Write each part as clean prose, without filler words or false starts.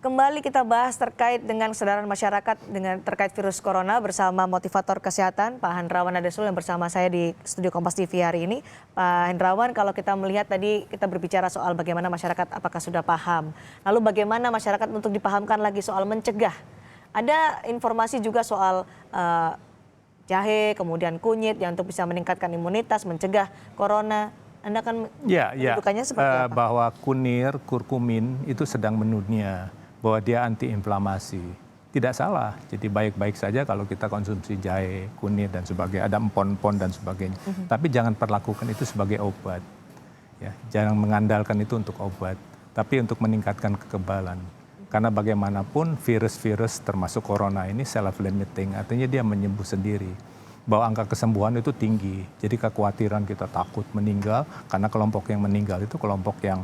Kembali kita bahas terkait dengan kesadaran masyarakat dengan terkait virus corona bersama motivator kesehatan Pak Hendrawan Nadasul yang bersama saya di studio Kompas TV hari ini. Pak Hendrawan, kalau kita melihat tadi kita berbicara soal bagaimana masyarakat apakah sudah paham. Lalu bagaimana masyarakat untuk dipahamkan lagi soal mencegah. Ada informasi juga soal jahe, kemudian kunyit yang untuk bisa meningkatkan imunitas, mencegah corona. Anda kan menunjukkannya seperti apa? Bahwa kunir, kurkumin itu sedang mendunia, bahwa dia antiinflamasi. Tidak salah, jadi baik-baik saja kalau kita konsumsi jahe, kunir dan sebagainya, ada empon-empon dan sebagainya. Tapi jangan perlakukan itu sebagai obat. Ya, jangan mengandalkan itu untuk obat, tapi untuk meningkatkan kekebalan. Karena bagaimanapun virus-virus termasuk corona ini self-limiting, artinya dia menyembuh sendiri. Bahwa angka kesembuhan itu tinggi, jadi kekhawatiran kita takut meninggal, karena kelompok yang meninggal itu kelompok yang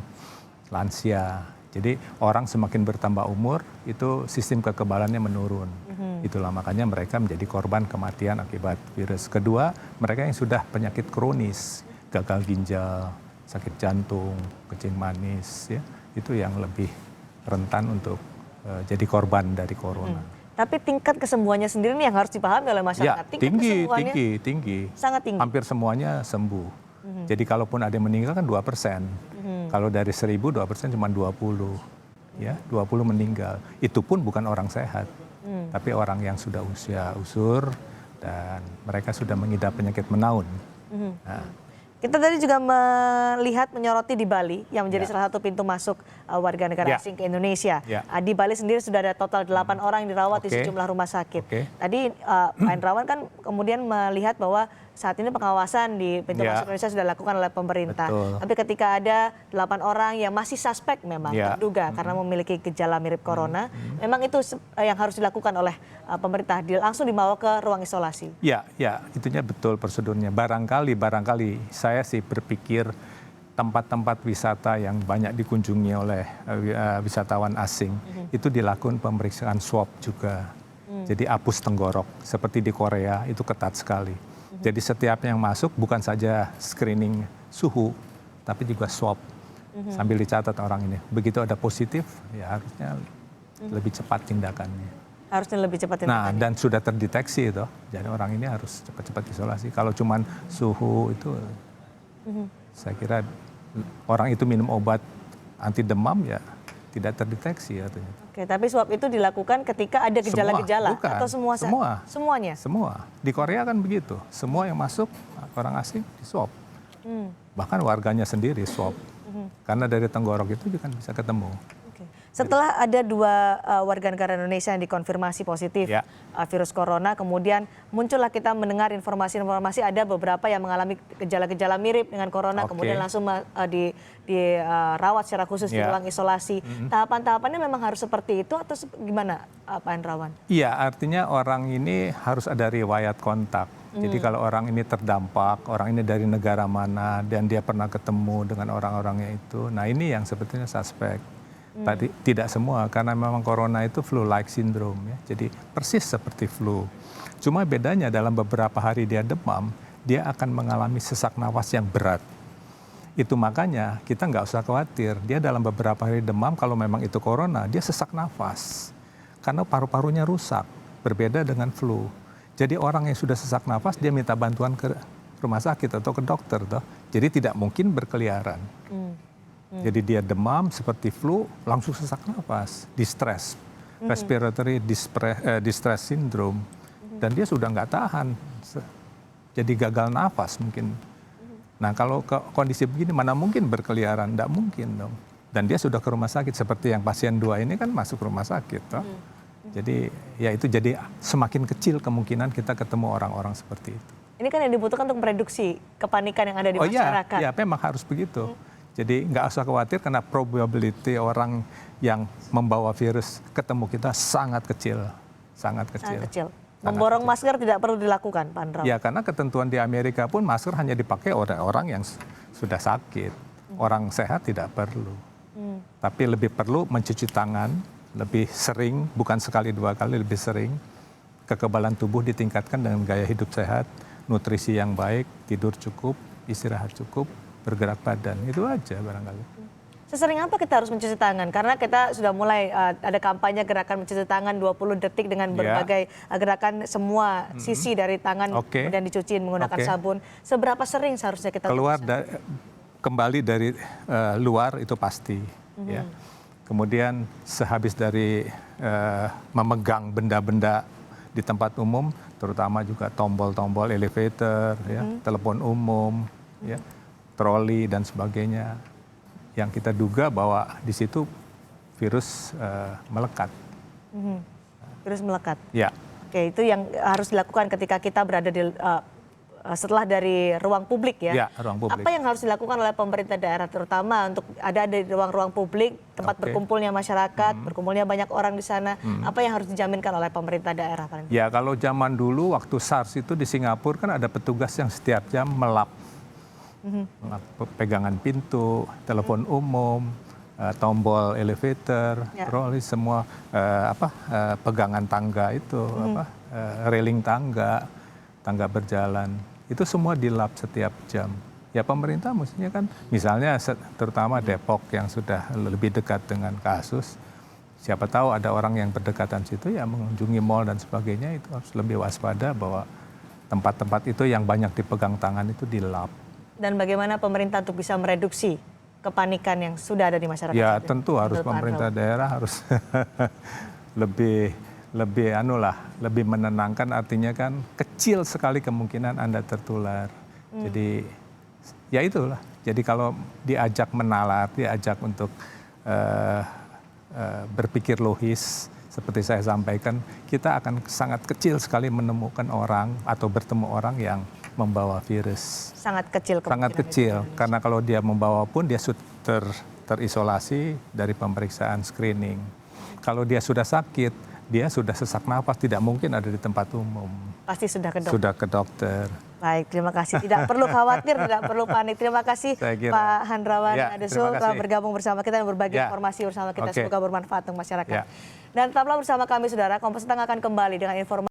lansia. Jadi orang semakin bertambah umur, itu sistem kekebalannya menurun. Itulah makanya mereka menjadi korban kematian akibat virus. Kedua, mereka yang sudah penyakit kronis, gagal ginjal, sakit jantung, kencing manis, ya, itu yang lebih rentan untuk jadi korban dari corona. Tapi tingkat kesembuhannya sendiri ini yang harus dipahami oleh masyarakat. Ya, tinggi. Sangat tinggi. Hampir semuanya sembuh. Jadi kalaupun ada yang meninggal kan 2%. Kalau dari 1.000, 2% cuma 20. Ya, 20 meninggal. Itu pun bukan orang sehat. Tapi orang yang sudah usia usur dan mereka sudah mengidap penyakit menaun. Nah, kita tadi juga melihat menyoroti di Bali yang menjadi salah satu pintu masuk warga negara asing ke Indonesia. Di Bali sendiri sudah ada total 8 orang yang dirawat di sejumlah rumah sakit. Tadi Pak Hendrawan kan kemudian melihat bahwa saat ini pengawasan di pintu masuk Indonesia sudah dilakukan oleh pemerintah. Tapi ketika ada 8 orang yang masih suspek memang terduga karena memiliki gejala mirip corona, memang itu yang harus dilakukan oleh pemerintah, langsung dibawa ke ruang isolasi. Ya, itunya betul prosedurnya. Barangkali saya sih berpikir tempat-tempat wisata yang banyak dikunjungi oleh wisatawan asing itu dilakukan pemeriksaan swab juga. Jadi apus tenggorok seperti di Korea itu ketat sekali. Jadi setiap yang masuk bukan saja screening suhu, tapi juga swab sambil dicatat orang ini. Begitu ada positif, ya harusnya lebih cepat tindakannya. Harusnya lebih cepat tindakannya. Nah, dan sudah terdeteksi itu, jadi orang ini harus cepat-cepat isolasi. Kalau cuman suhu itu, saya kira orang itu minum obat anti demam ya tidak terdeteksi artinya. Oke, tapi swab itu dilakukan ketika ada gejala-gejala atau semuanya? Semua. Di Korea kan begitu. Semua yang masuk orang asing di swab. Bahkan warganya sendiri swab. Karena dari tenggorok itu juga bisa ketemu. Setelah ada 2 warga negara Indonesia yang dikonfirmasi positif virus corona, kemudian muncullah kita mendengar informasi ada beberapa yang mengalami gejala-gejala mirip dengan corona, kemudian langsung dirawat secara khusus di ruang isolasi. Tahapan-tahapannya memang harus seperti itu atau gimana Pak Hendrawan? Iya, artinya orang ini harus ada riwayat kontak. Jadi kalau orang ini terdampak, orang ini dari negara mana, dan dia pernah ketemu dengan orang-orangnya itu, nah ini yang sebetulnya suspek. Tadi tidak semua, karena memang corona itu flu-like syndrome, ya. Jadi persis seperti flu. Cuma bedanya dalam beberapa hari dia demam, dia akan mengalami sesak nafas yang berat. Itu makanya kita nggak usah khawatir, dia dalam beberapa hari demam, kalau memang itu corona, dia sesak nafas. Karena paru-parunya rusak, berbeda dengan flu. Jadi orang yang sudah sesak nafas, dia minta bantuan ke rumah sakit atau ke dokter. Jadi tidak mungkin berkeliaran. Jadi dia demam seperti flu, langsung sesak nafas, distress, respiratory distress syndrome, dan dia sudah nggak tahan, jadi gagal nafas mungkin. Nah kalau kondisi begini mana mungkin berkeliaran, nggak mungkin dong. Dan dia sudah ke rumah sakit seperti yang pasien 2 ini kan masuk rumah sakit, toh. Jadi ya itu jadi semakin kecil kemungkinan kita ketemu orang-orang seperti itu. Ini kan yang dibutuhkan untuk mereduksi kepanikan yang ada di masyarakat. Ya memang harus begitu. Jadi nggak usah khawatir karena probability orang yang membawa virus ketemu kita sangat kecil. Memborong masker tidak perlu dilakukan, Pak Hendrawan? Ya karena ketentuan di Amerika pun masker hanya dipakai oleh orang yang sudah sakit. Orang sehat tidak perlu. Tapi lebih perlu mencuci tangan, lebih sering, bukan sekali 2 kali, lebih sering. Kekebalan tubuh ditingkatkan dengan gaya hidup sehat, nutrisi yang baik, tidur cukup, istirahat cukup, bergerak badan, itu aja barangkali. Sesering apa kita harus mencuci tangan? Karena kita sudah mulai ada kampanye gerakan mencuci tangan 20 detik dengan berbagai gerakan semua sisi dari tangan kemudian dicuci menggunakan sabun. Seberapa sering seharusnya kita kembali dari luar itu pasti. Ya. Kemudian sehabis dari memegang benda-benda di tempat umum, terutama juga tombol-tombol elevator, ya, telepon umum, ya, troli dan sebagainya. Yang kita duga bahwa di situ virus melekat. Virus melekat? Ya. Oke, itu yang harus dilakukan ketika kita berada di setelah dari ruang publik ya? Ya, ruang publik. Apa yang harus dilakukan oleh pemerintah daerah terutama untuk ada di ruang-ruang publik, tempat berkumpulnya masyarakat, berkumpulnya banyak orang di sana, apa yang harus dijaminkan oleh pemerintah daerah? Ya, kalau zaman dulu waktu SARS itu di Singapura kan ada petugas yang setiap jam melap. Pegangan pintu, telepon umum, tombol elevator, troli, semua pegangan tangga itu, railing tangga berjalan, itu semua dilap setiap jam. Ya pemerintah mestinya kan, misalnya terutama Depok yang sudah lebih dekat dengan kasus, siapa tahu ada orang yang berdekatan situ ya mengunjungi mal dan sebagainya, itu harus lebih waspada bahwa tempat-tempat itu yang banyak dipegang tangan itu dilap. Dan bagaimana pemerintah untuk bisa mereduksi kepanikan yang sudah ada di masyarakat? Ya tentu harus pemerintah daerah harus lebih menenangkan, artinya kan kecil sekali kemungkinan Anda tertular. Jadi ya itulah. Jadi kalau diajak menalar, diajak untuk berpikir logis, seperti saya sampaikan, kita akan sangat kecil sekali menemukan orang atau bertemu orang yang membawa virus. Sangat kecil. Sangat kecil, karena kalau dia membawa pun dia sudah terisolasi dari pemeriksaan screening. Kalau dia sudah sakit, dia sudah sesak nafas, tidak mungkin ada di tempat umum. Pasti sudah ke dokter. Sudah ke dokter. Baik, terima kasih. Tidak perlu khawatir, tidak perlu panik. Terima kasih Pak Handrawan Adesul telah bergabung bersama kita dan berbagi informasi bersama kita. Semoga bermanfaat untuk masyarakat. Dan tetaplah bersama kami, saudara. Kompas Petang akan kembali dengan informasi